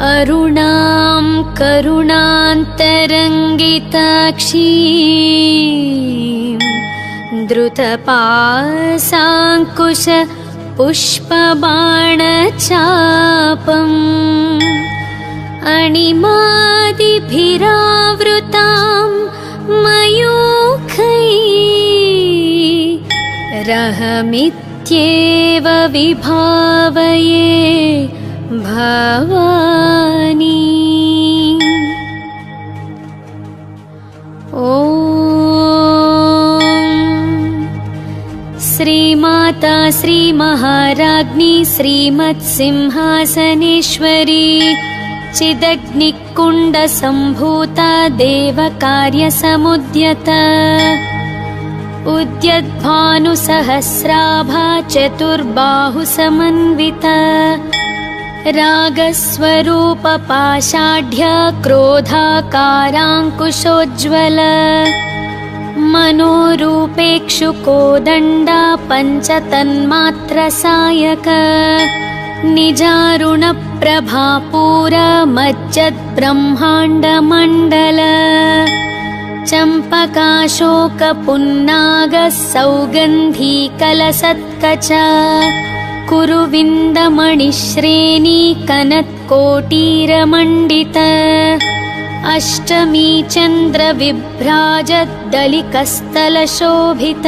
अरुणां करुणान्तरङ्गिताक्षीं द्रुतपाशाङ्कुश पुष्पबाणचापम् अणिमादिभिरावृतां मयूखैरहमित्येव विभावये भवानी। ॐ श्रीमाता श्रीमहाराज्ञी श्रीमत्सिंहासनेश्वरी चिदग्निकुण्डसम्भूता देवकार्यसमुद्यता उद्यद्भानुसहस्राभा चतुर्बाहुसमन्विता रागस्वरूपपाषाढ्य क्रोधाकाराङ्कुशोज्ज्वल मनोरूपेक्षुकोदण्डा पञ्चतन्मात्रसायक निजारुणप्रभापूरमज्जद्ब्रह्माण्डमण्डल चम्पकाशोकपुन्नागः सौगन्धीकलसत्कच कुरुविन्दमणिश्रेणी कनत्कोटीरमण्डित अष्टमी चन्द्रविभ्राजद्दलिकस्थलशोभित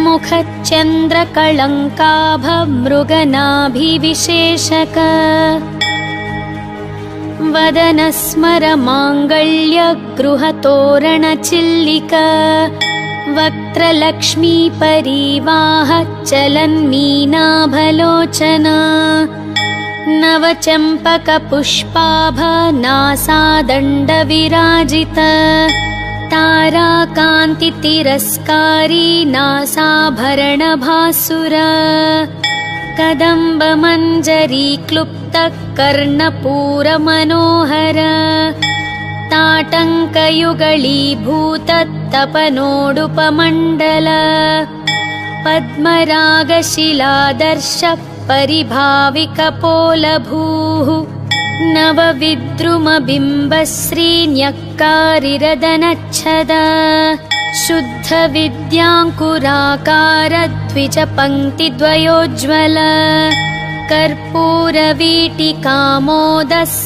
मुखच्चन्द्रकळङ्काभमृगनाभिविशेषक वदनस्मरमाङ्गल्यगृहतोरणचिल्लिक वक्त्रलक्ष्मीपरीवाह चलन्मीनाभलोचना नवचम्पकपुष्पाभनासादण्डविराजित ताराकान्तितिरस्कारी नासाभरणभासुरा कदम्बमञ्जरीक्लुप्तः कर्णपूरमनोहर ताटङ्कयुगलीभूततपनोडुपमण्डल पद्मरागशिलादर्श परिभाविकपोलभूः नवविद्रुमबिम्बश्रीन्यक्कारिरदनच्छदा शुद्धविद्याङ्कुराकारद्विजपङ्क्तिद्वयोज्ज्वल कर्पूरवीटिकामोदः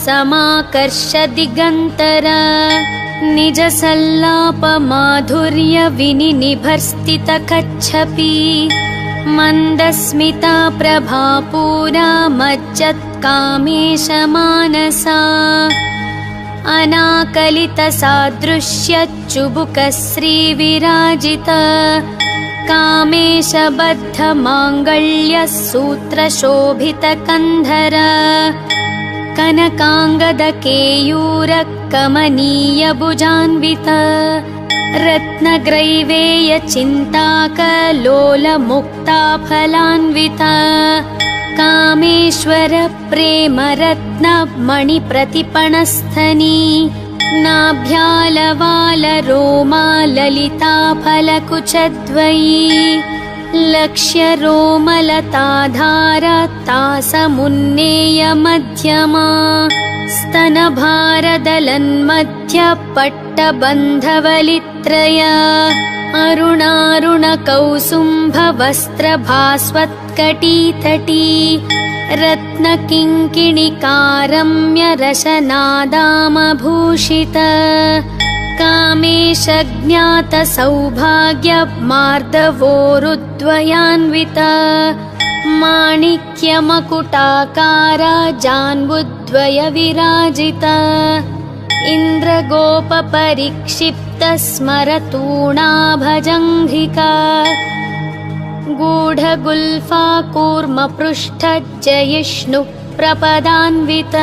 समाकर्ष दिगन्तर निजसल्लापमाधुर्यविनिनिभर्स्थितकच्छपी मन्दस्मिता प्रभापूरा मज्जत्कामेशमानसा अनाकलितसादृश्यच्चुबुकश्रीविराजित कामेशबद्धमाङ्गल्यः सूत्रशोभितकन्धर कनकाङ्गदकेयूरकमनीयभुजान्वित रत्नग्रैवेयचिन्ताकलोलमुक्ताफलान्वित कामेश्वर प्रेमरत्नमणिप्रतिपणस्थनी नाभ्यालवालरोमाललिताफलकुचद्वयी लक्ष्यरोमलताधारतासमुन्नेयमध्यमा स्तनभारदलन्मध्यपट्टबन्धवलित्रय अरुणारुणकौसुम्भवस्त्रभास्वत्कटीतटी रत्नकिङ्किणिकारम्यरशनादामभूषित कामेशज्ञातसौभाग्यमार्दवोरुद्वयान्वित माणिक्यमकुटाकार जान्बुद्वयविराजित इन्द्रगोपपरिक्षिप्तस्मरतूणाभजङ्घिका गूढगुल्फा कूर्मपृष्ठजयिष्णुप्रपदान्वित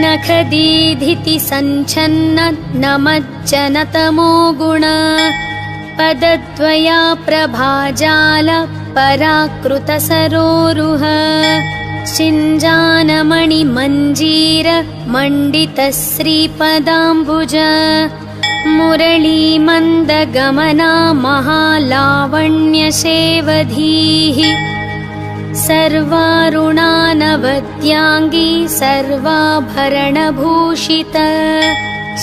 नखदीधिति सञ्छन्न नमज्जनतमो गुण पदद्वया प्रभाजाल पराकृतसरोरुह शिञ्जानमणिमञ्जीर मण्डितश्रीपदाम्बुज मुरलीमन्दगमना महालावण्यशेवधीः सर्वारुणानवद्याङ्गी सर्वाभरणभूषित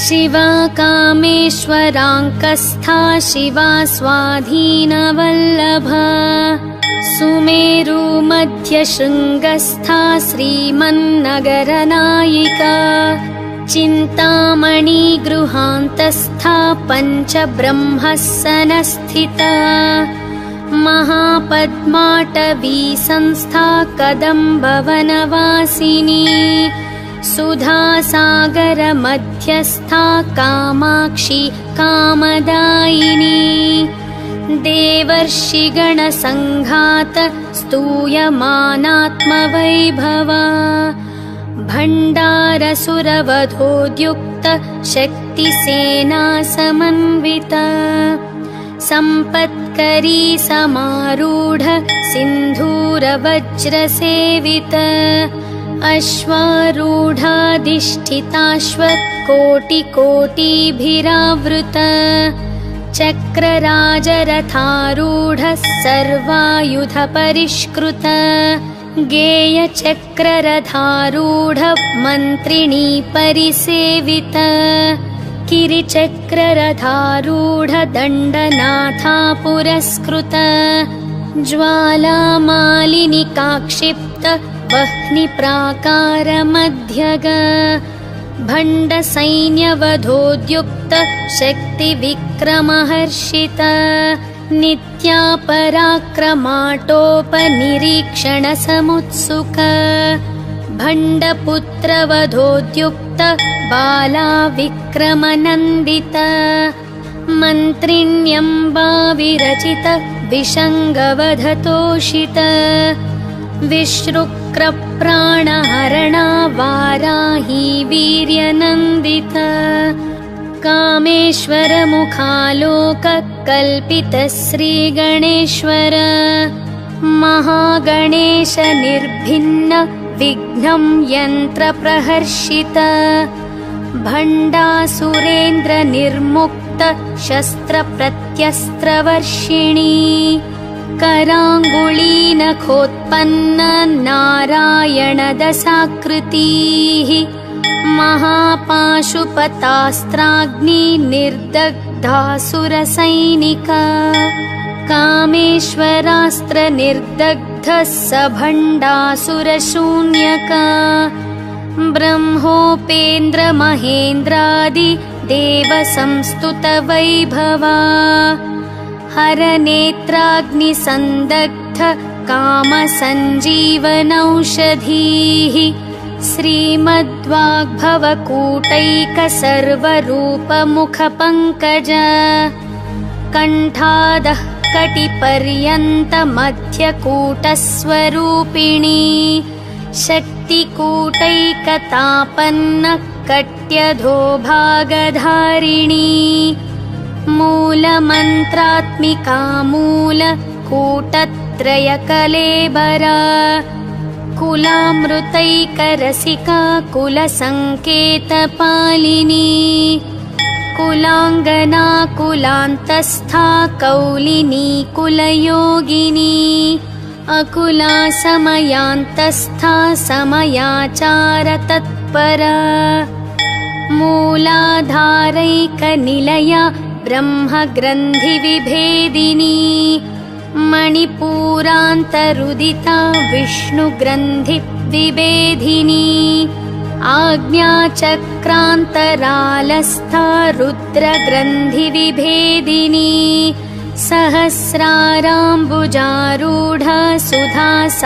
शिवा कामेश्वराङ्कस्था शिवा स्वाधीनवल्लभा सुमेरुमध्यशृङ्गस्था श्रीमन्नगरनायिका चिन्तामणिगृहान्तस्था पञ्चब्रह्मस्सनस्थिता महापद्माटवी संस्था कदम्बवनवासिनी सुधासागरमध्यस्था कामाक्षी कामदायिनी देवर्षिगणसङ्घात स्तूयमानात्मवैभवा भण्डारसुरवधोद्युक्त शक्तिसेना समन्विता सम्पत्करी समारूढ सिन्धूरवज्रसेवित अश्वारूढाधिष्ठिताश्वकोटिकोटिभिरावृत चक्रराजरथारूढ सर्वायुधपरिष्कृत गेयचक्ररथारूढ मन्त्रिणी परिसेवित किरिचक्ररथारूढ दण्डनाथा पुरस्कृत ज्वालामालिनिकाक्षिप्त वह्निप्राकारमध्यग भण्डसैन्यवधोद्युक्त शक्तिविक्रमहर्षित नित्यापराक्रमाटोपनिरीक्षणसमुत्सुक भण्डपुत्रवधोद्युक्त बालाविक्रमनन्दित मन्त्रिण्यम्बाविरचित विषङ्गवधतोषित विश्रुक्रप्राणहरणा वाराही वीर्यनन्दित कामेश्वरमुखालोककल्पित श्रीगणेश्वर महागणेश निर्भिन्न विघ्नं यन्त्रप्रहर्षित भण्डासुरेन्द्र निर्मुक्त शस्त्रप्रत्यस्त्रवर्षिणी कराङ्गुलीनखोत्पन्न नारायणदशाकृतिः महापाशुपतास्त्राग्नि निर्दग्धासुरसैनिका कामेश्वरास्त्र निर्दग्धः स भण्डासुरशून्यका ब्रह्मोपेन्द्र महेन्द्रादि देवसंस्तुत वैभवा हरनेत्राग्निसन्दग्ध कामसञ्जीवनौषधीः श्रीमद्वाग्भवकूटैक सर्वरूपमुखपङ्कज कण्ठादः कटिपर्यन्तमध्यकूटस्वरूपिणी शक्तिकूटैकतापन्न कट्यधो भागधारिणी मूलमन्त्रात्मिका मूलकूटत्रयकलेबरा कुलामृतैकरसिका कुलसङ्केतपालिनी कुलाङ्गना कुलान्तस्था कौलिनी कुलयोगिनी अकुला समयान्तस्था समयाचारतत्परा मूलाधारैकनिलया ब्रह्मग्रन्थिविभेदिनी मणिपूरान्तरुदिता विष्णुग्रन्थिविभेदिनी आज्ञाचक्रान्तरालस्था रुद्रग्रन्थिविभेदिनी सहस्राराम्बुजारूढा सुधासाराभिवर्षिणी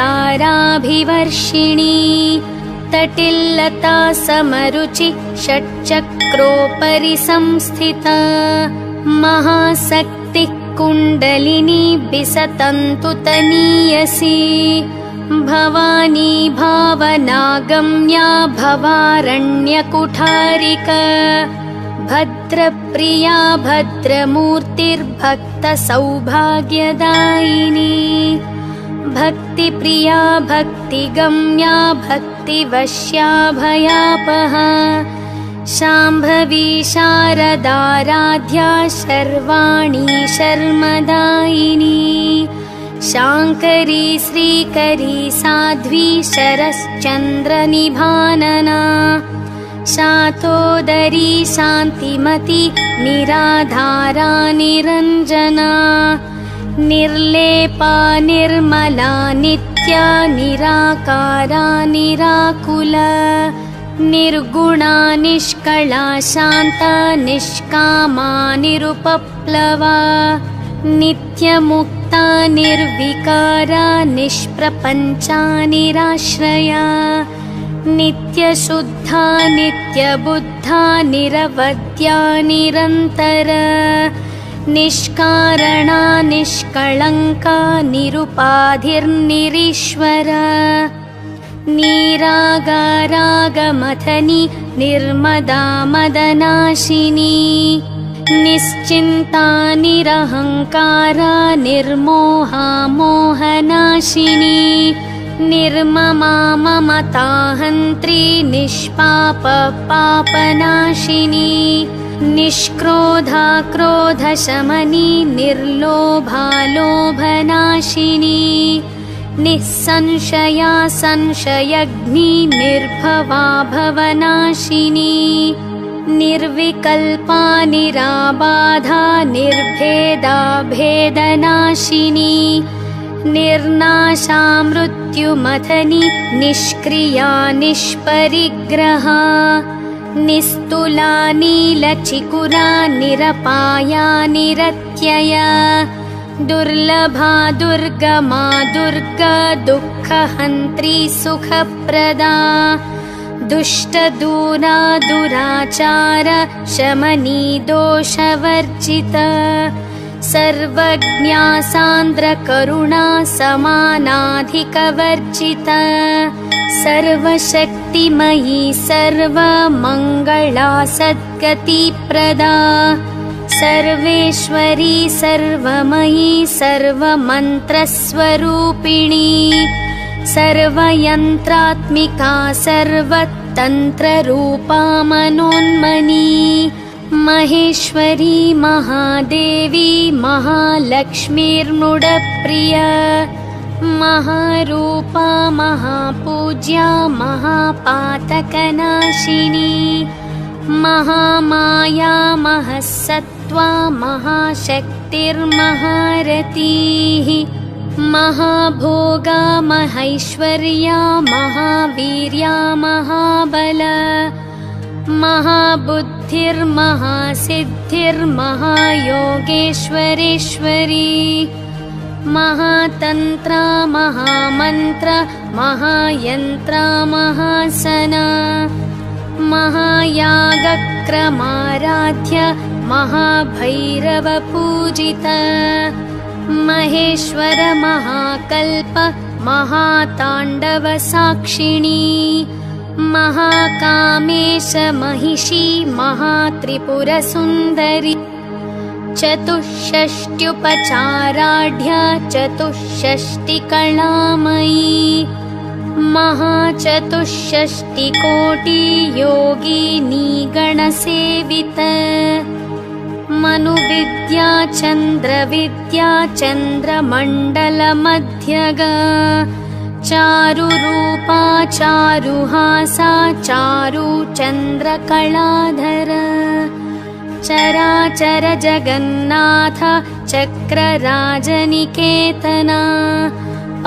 तटिल्लता समरुचि षट्चक्रोपरि संस्थिता महाशक्तिः कुण्डलिनी बिसतन्तुतनीयसी भवानी भावनागम्या भवारण्यकुठारिका भद्रप्रिया भद्रमूर्तिर्भक्तसौभाग्यदायिनी भक्तिप्रिया भक्तिगम्या भक्तिवश्या भयापहा शाम्भवी शारदाराध्या शर्वाणी शर्मदायिनी शाङ्करी श्रीकरी साध्वी शरश्चन्द्रनिभानना शातोदरी शान्तिमती निराधारा निरञ्जना निर्लेपा निर्मला नित्या निराकारा निराकुला निर्गुणा निष्कला शान्ता निष्कामा निरुपप्लवा नित्यमुक्ता निर्विकारा निष्प्रपञ्चा निराश्रया नित्यशुद्धा नित्यबुद्धा निरवद्या निरन्तरा निष्कारणा निष्कळङ्का निरुपाधिर्निरीश्वरा निरागारागमथनी निर्मदा मदनाशिनी निश्चिन्ता निरहङ्कारा निर्मोहा मोहनाशिनी निर्ममा ममताहन्त्री निष्पाप पापनाशिनी निष्क्रोधा क्रोधशमनी निर्लोभा लोभनाशिनी निस्संशया संशयग्नि निर्भवा भवनाशिनी निर्विकल्पा निराबाधा निर्भेदा भेदनाशिनी निर्नाशा मृत्युमथनी निष्क्रिया निष्परिग्रहा निस्तुला नीलचिकुरा निरपाया निरत्यया दुर्लभा दुर्गमा दुर्गा दुःखहन्त्री सुखप्रदा दुष्टदूरा दुराचार शमनी दोषवर्जिता सर्वज्ञा सान्द्रकरुणा समानाधिकवर्जिता सर्वशक्तिमयी सर्वमङ्गला सद्गतिप्रदा सर्वेश्वरी सर्वमयी सर्वमन्त्रस्वरूपिणी सर्वयन्त्रात्मिका सर्वतन्त्ररूपा मनोन्मनी महेश्वरी महादेवी महालक्ष्मीर्मुडप्रिया महारूपा महापूज्या महापातकनाशिनी महामाया महसत्त्वा महाशक्तिर्महारतीः महाभोगा महैश्वर्या महावीर्या महाबला महाबुद्धिर्महासिद्धिर्महायोगेश्वरेश्वरी महातन्त्रा महामन्त्र महायन्त्रा महासना महायागक्रमाराध्य महाभैरवपूजिता महेश्वर महाकल्प महाताण्डवसाक्षिणी महाकामेश महिषी महात्रिपुरसुन्दरी चतुष्षष्ट्युपचाराढ्या चतुष्षष्टिकलामयी महाचतुष्षष्टिकोटियोगिनी गणसेविता मनुविद्या चन्द्रविद्या चन्द्रमण्डलमध्यगा चारुरूपा चारुहासा चारुचन्द्रकलाधरा चराचर जगन्नाथ चक्रराजनिकेतना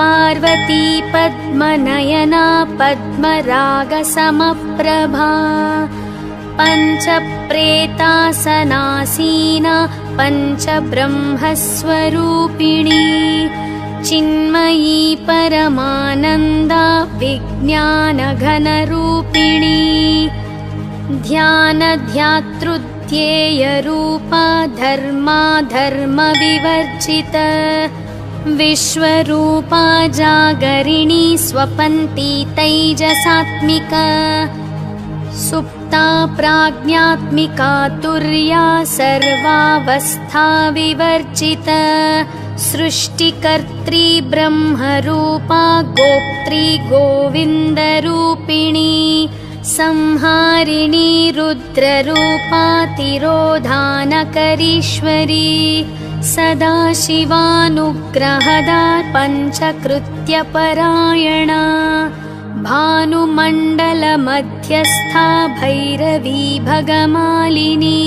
पार्वती पद्मनयना पद्मरागसमप्रभा पञ्चप्रेतासनासीना पञ्चब्रह्मस्वरूपिणी चिन्मयी परमानन्दा विज्ञानघनरूपिणी ध्यानध्यातृध्येयरूपा धर्माधर्मविवर्जिता विश्वरूपा जागरिणी स्वपन्ती तैजसात्मिका सुप्ता प्राज्ञात्मिका तुर्या सर्वावस्था विवर्जिता सृष्टिकर्त्री ब्रह्मरूपा गोप्त्री गोविन्दरूपिणी संहारिणी रुद्ररूपा तिरोधानकरीश्वरी सदाशिवानुग्रहदा पञ्चकृत्यपरायणा भानुमण्डलमध्यस्था भैरवी भगमालिनी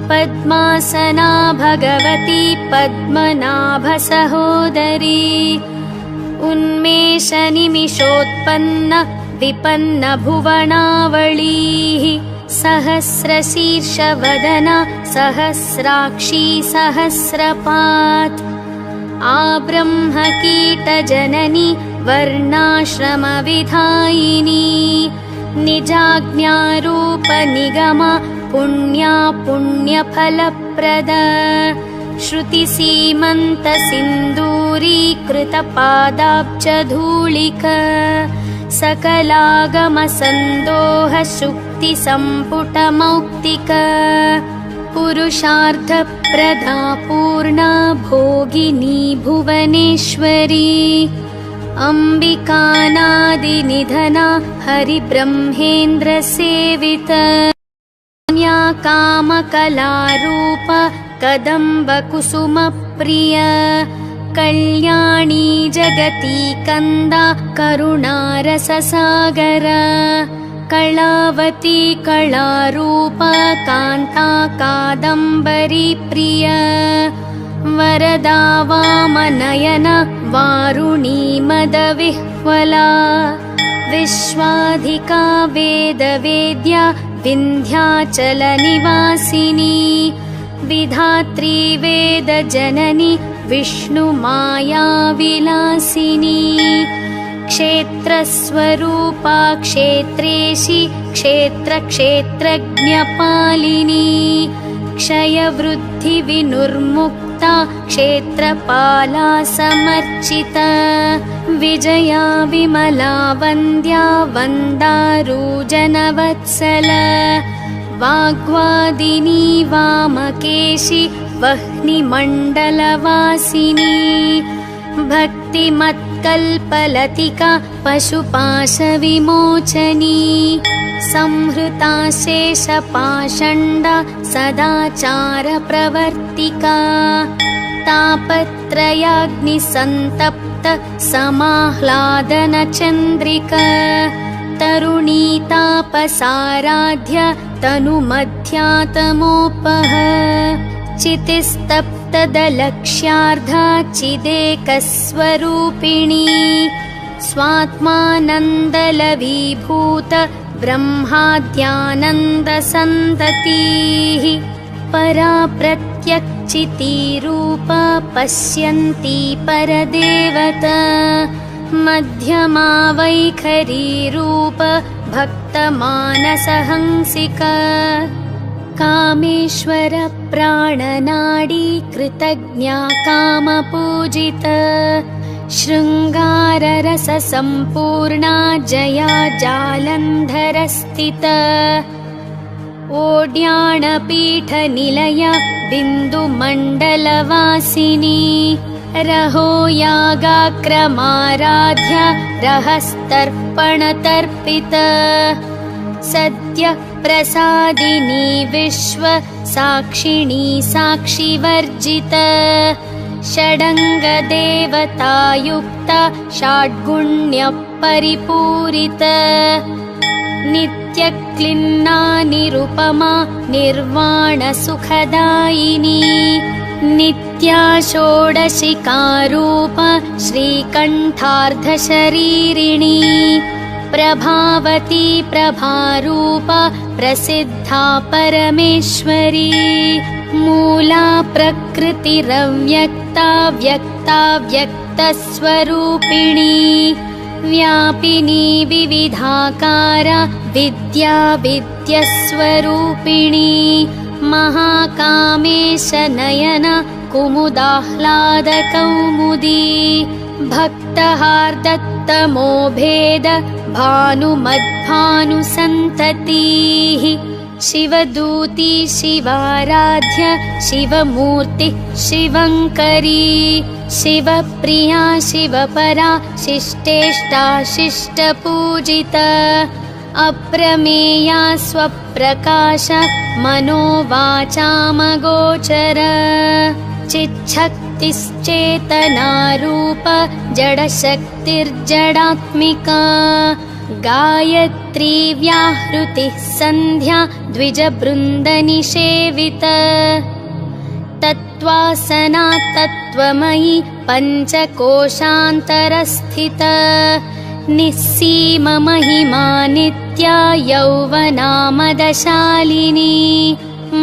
पद्मासना भगवती पद्मनाभसहोदरी उन्मेषनिमिषोत्पन्न विपन्न भुवनावळीः सहस्रशीर्षवदना सहस्राक्षी सहस्रपात् आब्रह्मकीटजननी वर्णाश्रमविधायिनी निजाज्ञारूपनिगमा पुण्या पुण्यफलप्रदा श्रुतिसीमन्तसिन्दूरीकृतपादाब्जधूलिका सकलागमसन्दोहशुक्तिसम्पुटमौक्तिका पुरुषार्थप्रदा पूर्णा भोगिनी भुवनेश्वरी अम्बिकानादिनिधना हरिब्रह्मेन्द्रसेविता कामकलारूप कदम्बकुसुमप्रिया कल्याणी जगती कन्दा करुणारससागरा कलावती कलारूप कान्ता कादम्बरी प्रिया वरदा वामनयन वारुणी मदविह्वला विश्वाधिका वेदवेद्या विन्ध्याचलनिवासिनी विधात्री वेदजननी विष्णुमाया विलासिनी क्षेत्रस्वरूपा क्षेत्रेशी क्षेत्रक्षेत्रज्ञपालिनी क्षयवृद्धिविनुर्मुक्ता क्षेत्रपाला समर्चिता विजया विमला वन्द्या वन्दारूजनवत्सला वाग्वादिनी वामकेशी वह्निमण्डलवासिनी भक्तिमत्कल्पलतिका पशुपाशविमोचनी संहृता शेषपाषण्डा सदाचारप्रवर्तिका तापत्रयाग्निसन्तप्त समाह्लादनचन्द्रिका तरुणी तापसाराध्य तनुमध्यातमोपह चितिस्तप्तदलक्ष्यार्धा चिदेकस्वरूपिणी स्वात्मानन्दलवीभूत ब्रह्माद्यानन्दसन्ततिः परा प्रत्यक्चितीरूपा पश्यन्ती परदेवता मध्यमा वैखरीरूप भक्तमानसहंसिका कामेश्वर प्राणनाडी कृतज्ञा कामपूजिता शृङ्गाररससम्पूर्णा जया जालन्धरस्थिता ओड्याणपीठनिलया बिन्दुमण्डलवासिनी रहो यागाक्रमाराध्या रहस्तर्पणतर्पिता सद्यः प्रसादिनी विश्व साक्षिणी साक्षिवर्जिता षडङ्गदेवतायुक्ता षड्गुण्यपरिपूरिता नित्यक्लिन्ना निरुपमा निर्वाणसुखदायिनी नित्या षोडशिकारूप श्रीकण्ठार्धशरीरिणी प्रभावती प्रभारूप प्रसिद्धा परमेश्वरी मूला प्रकृतिरव्यक्ता व्यक्ता व्यक्तस्वरूपिणी व्यापिनी विविधाकारा विद्या विद्यस्वरूपिणी महाकामेश नयन कुमुदाह्लादकौमुदी भक्तहार्दत्तमो भेद भानुमद्भानुसन्ततिः शिवदूती शिवाराध्य शिवमूर्ति शिवङ्करी शिवप्रिया शिवपरा शिष्टेष्टा शिष्टपूजिता अप्रमेया स्वप्रकाश मनोवाचामगोचर चिच्छक्तिश्चेतनारूप जडशक्तिर्जडात्मिका गायत्री व्याहृतिः सन्ध्या द्विजबृन्दनिषेवित तत्त्वासना तत्त्वमयी पञ्चकोशान्तरस्थित निस्सीममहिमा नित्या यौवनामदशालिनी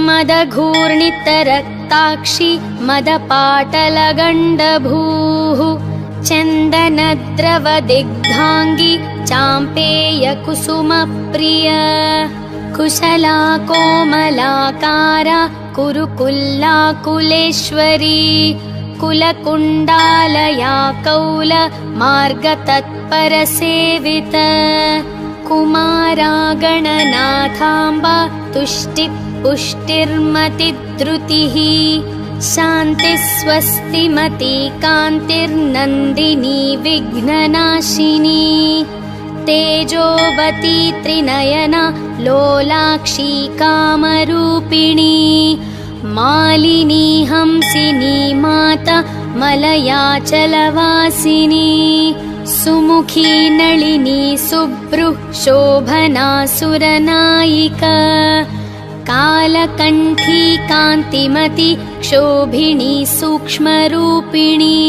मदघूर्णितरक्ताक्षी मदपाटलगण्डभूः चन्दनद्रवदिग्धाङ्गी चाम्पेयकुसुमप्रिया कुशला कोमलाकारा कुरुकुल्लाकुलेश्वरी कुलकुण्डालया कौल मार्गतत्परसेवित कुमारा गणनाथाम्बा तुष्टिपुष्टिर्मतिद्रुतिः शान्तिस्वस्तिमती कान्तिर्नन्दिनी विघ्ननाशिनी तेजोवती त्रिनयना लोलाक्षी कामरूपिणी मालिनी हंसिनी माता मलयाचलवासिनी सुमुखी नलिनी सुभ्रुः शोभना सुरनायिका कालकण्ठी कान्तिमती क्षोभिणी सूक्ष्मरूपिणी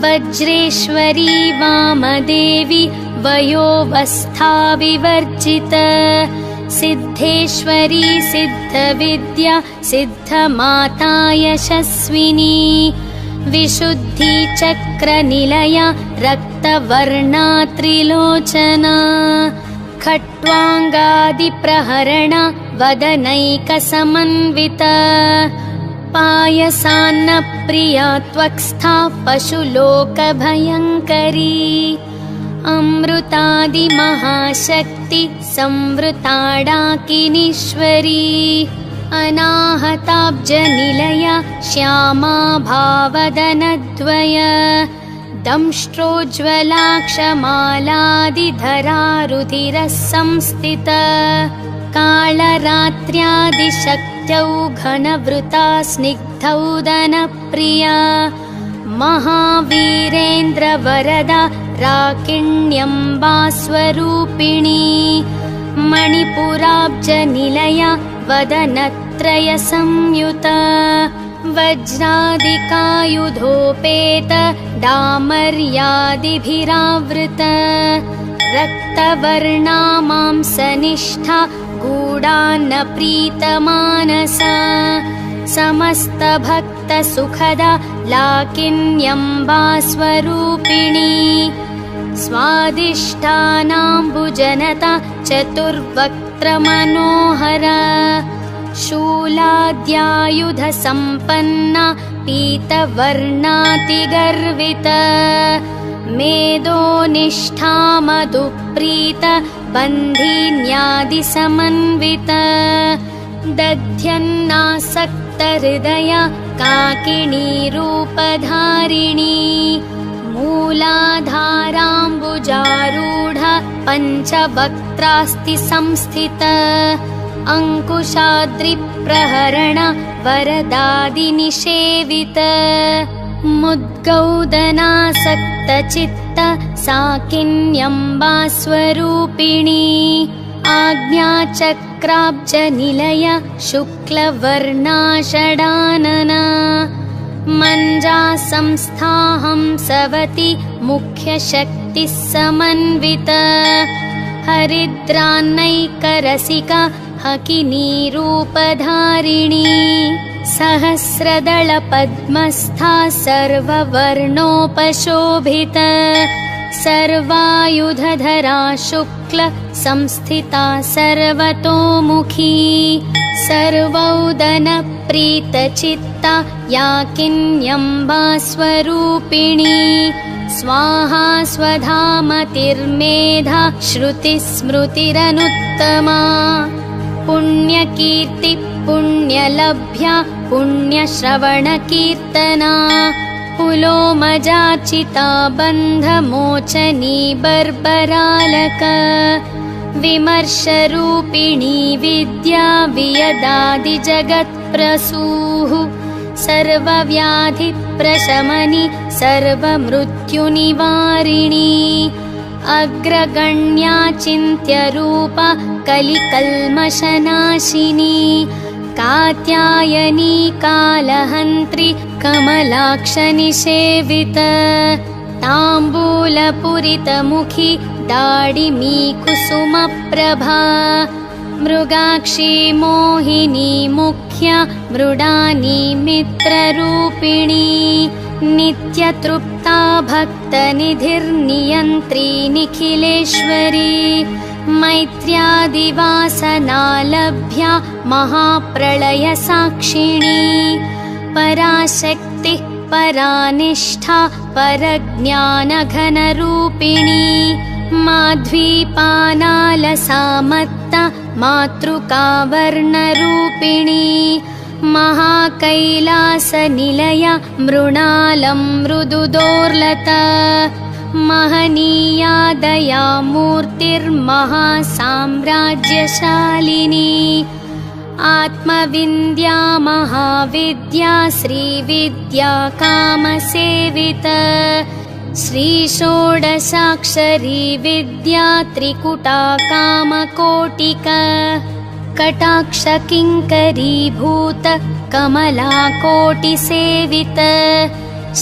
वज्रेश्वरी वामदेवी वयोवस्था विवर्जित सिद्धेश्वरी सिद्धविद्या सिद्धमाता यशस्विनी विशुद्धि चक्रनिलया रक्तवर्णा त्रिलोचना खट्वाङ्गादिप्रहरणा वदनैकसमन्विता पायसान्नप्रिया त्वक्स्था पशुलोकभयङ्करी अमृतादिमहाशक्ति संवृताडाकिनीश्वरी अनाहताब्जनिलया श्यामा भावदनद्वय दंष्ट्रोज्ज्वलाक्षमालादिधरा रुधिरः संस्थिता कालरात्र्यादिशक्त्यौ घनवृता स्निग्धौदनप्रिया महावीरेन्द्रवरदा राकिण्यम्बा स्वरूपिणी मणिपुराब्जनिलया वदनत्रयसंयुता वज्रादिकायुधोपेत डामर्यादिभिरावृत रक्तवर्णा मांसनिष्ठा गूढान्नप्रीतमानसा समस्तभक्तसुखदा लाकिन्यम्बा स्वरूपिणी स्वादिष्ठानाम्बुजनता चतुर्वक्त्रमनोहरा शूलाद्यायुधसम्पन्ना पीतवर्णातिगर्विता मेदोनिष्ठा मधुप्रीत बन्धिन्यादिसमन्विता दध्यन्नासक्तहृदया काकिनी रूपधारिणी मूलाधाराम्बुजारूढा पञ्चवक्त्रास्ति संस्थिता अङ्कुशाद्रिप्रहरण वरदादिनिषेविता मुद्गौदनासक्तचित्त साकिन्यम्बा स्वरूपिणी आज्ञाचक्राब्जनिलया शुक्लवर्णा षडानना मञ्जा संस्था हंसवती मुख्यशक्तिः समन्विता हरिद्रान्नैकरसिका हकिनीरूपधारिणी सहस्रदलपद्मस्था सर्ववर्णोपशोभिता सर्वायुधधरा शुक्ल संस्थिता सर्वतोमुखी सर्वौदनप्रीतचित्ता याकिन्यम्बा स्वरूपिणी स्वाहा स्वधामतिर्मेधा श्रुतिस्मृतिरनुत्तमा पुण्यकीर्ति पुण्यलभ्या पुण्यश्रवणकीर्तना पुलोमजाचिता बन्धमोचनी बर्बरालक विमर्शरूपिणी विद्या वियदादिजगत्प्रसूः सर्वव्याधिप्रशमनि सर्वमृत्युनिवारिणी अग्रगण्या चिन्त्यरूपा कलिकल्मषनाशिनी कात्यायनी कालहन्त्री कमलाक्षनिषेवित ताम्बूलपुरितमुखी दाडिमी कुसुमप्रभा मृगाक्षी मोहिनी मुख्या मृडानी मित्ररूपिणी नित्यतृप्ता भक्तनिधिर्नियन्त्री निखिलेश्वरी मैत्र्यादिवासनालभ्या महाप्रलयसाक्षिणी पराशक्तिः परानिष्ठा परज्ञानघनरूपिणी माध्वीपानालसामत्ता मातृकावर्णरूपिणी महाकैलासनिलया मृणालं मृदुदोर्लता महनीया दयामूर्तिर्महासाम्राज्यशालिनी आत्मविन्द्या महाविद्या श्रीविद्या कामसेवित श्रीषोडशाक्षरी विद्या त्रिकुटा कामकोटिका कटाक्षकिङ्करीभूत कमलाकोटिसेवित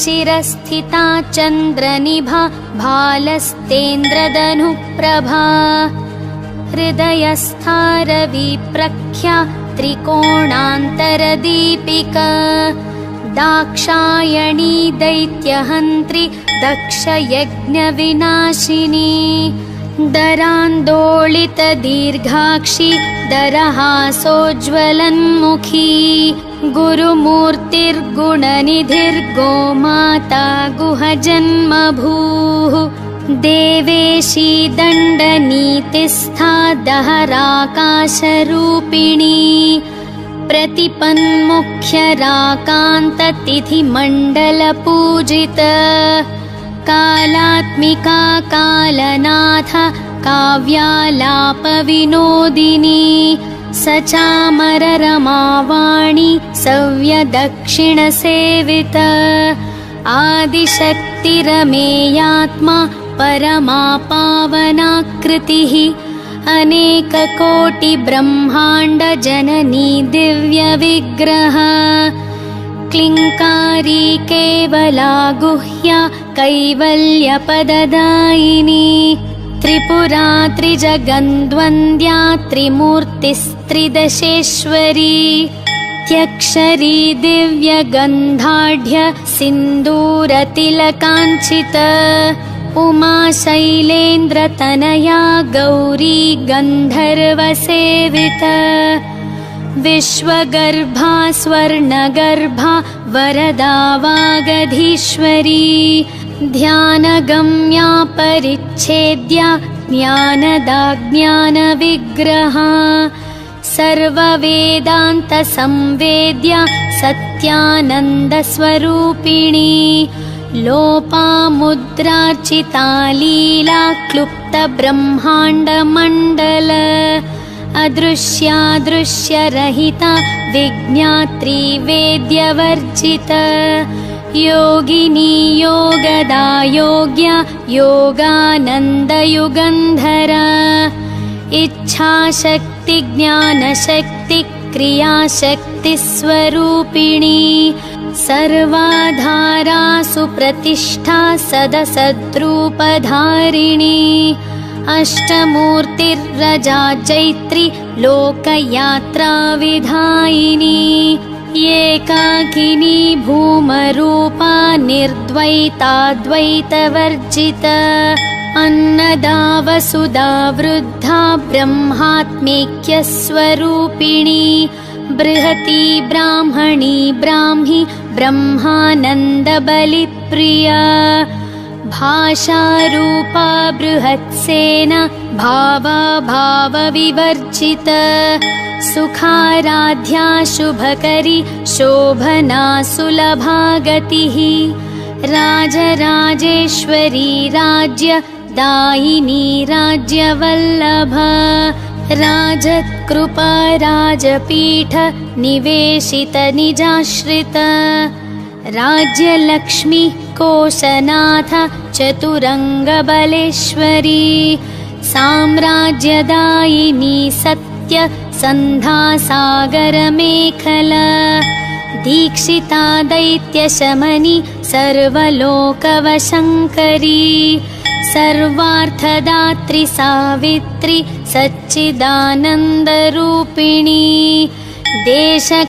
शिरस्थिता चन्द्रनिभा भालस्तेन्द्रधनुप्रभा हृदयस्था रविप्रख्या त्रिकोणान्तरदीपिका दाक्षायणी दैत्यहन्त्री दक्षयज्ञविनाशिनी दरान्दोलितदीर्घाक्षी दरहासोज्ज्वलन्मुखी गुरुमूर्तिर्गुणनिधिर्गोमाता गुहजन्मभूः देवेशी दण्डनीतिस्था दहराकाशरूपिणी प्रतिपन्मुख्यराकान्ततिथिमण्डलपूजित कालात्मिका कालनाथ काव्यालापविनोदिनी सचामररमावाणी सव्यदक्षिणसेवित आदिशक्तिरमेयात्मा परमा पावनाकृतिः अनेककोटिब्रह्माण्डजननी दिव्यविग्रह क्लिङ्कारी केवला गुह्या कैवल्यपददायिनी त्रिपुरा त्रिजगन्द्वन्द्या त्रिमूर्तिस्त्रिदशेश्वरी त्यक्षरी दिव्यगन्धाढ्य सिन्दूरतिलकाञ्चित उमा शैलेन्द्रतनया गौरी गन्धर्वसेवित विश्वगर्भा स्वर्णगर्भा वरदा वागधीश्वरी ध्यानगम्या परिच्छेद्या ज्ञानदा ज्ञानविग्रहा सर्ववेदान्तसंवेद्या सत्यानन्दस्वरूपिणी लोपामुद्रार्चिता लीला क्लुप्तब्रह्माण्डमण्डल अदृश्यादृश्यरहिता विज्ञात्री वेद्यवर्जित योगिनी योगदा योग्या योगानन्दयुगन्धरा इच्छाशक्ति ज्ञानशक्ति क्रियाशक्तिस्वरूपिणी सर्वाधारा सुप्रतिष्ठा सदसद्रूपधारिणी अष्टमूर्तिर्रजा चैत्री लोकयात्राविधायिनी एकाकिनी भूमरूपा निर्द्वैताद्वैतवर्जित अन्नदा वसुधा वृद्धा ब्रह्मात्मैक्यस्वरूपिणी बृहती ब्राह्मणी ब्राह्मी ब्रह्मानन्दबलिप्रिया भाषारूपा बृहत्सेना भावा भावविवर्जित सुखाराध्या शुभकरी शोभना सुलभा गतिः राजराजेश्वरी राज्य दायिनी राज्यवल्लभा राजत्कृपा राजपीठ निवेशित निजाश्रित राज्यलक्ष्मी कोशनाथ चतुरङ्गबलेश्वरी साम्राज्यदायिनी सत्य सन्धासागरमेखला दीक्षिता दैत्यशमनि सर्वलोकवशङ्करी सर्वार्थदात्री सावित्री सच्चिदानन्दरूपिणी देशकालनियन्त्रिता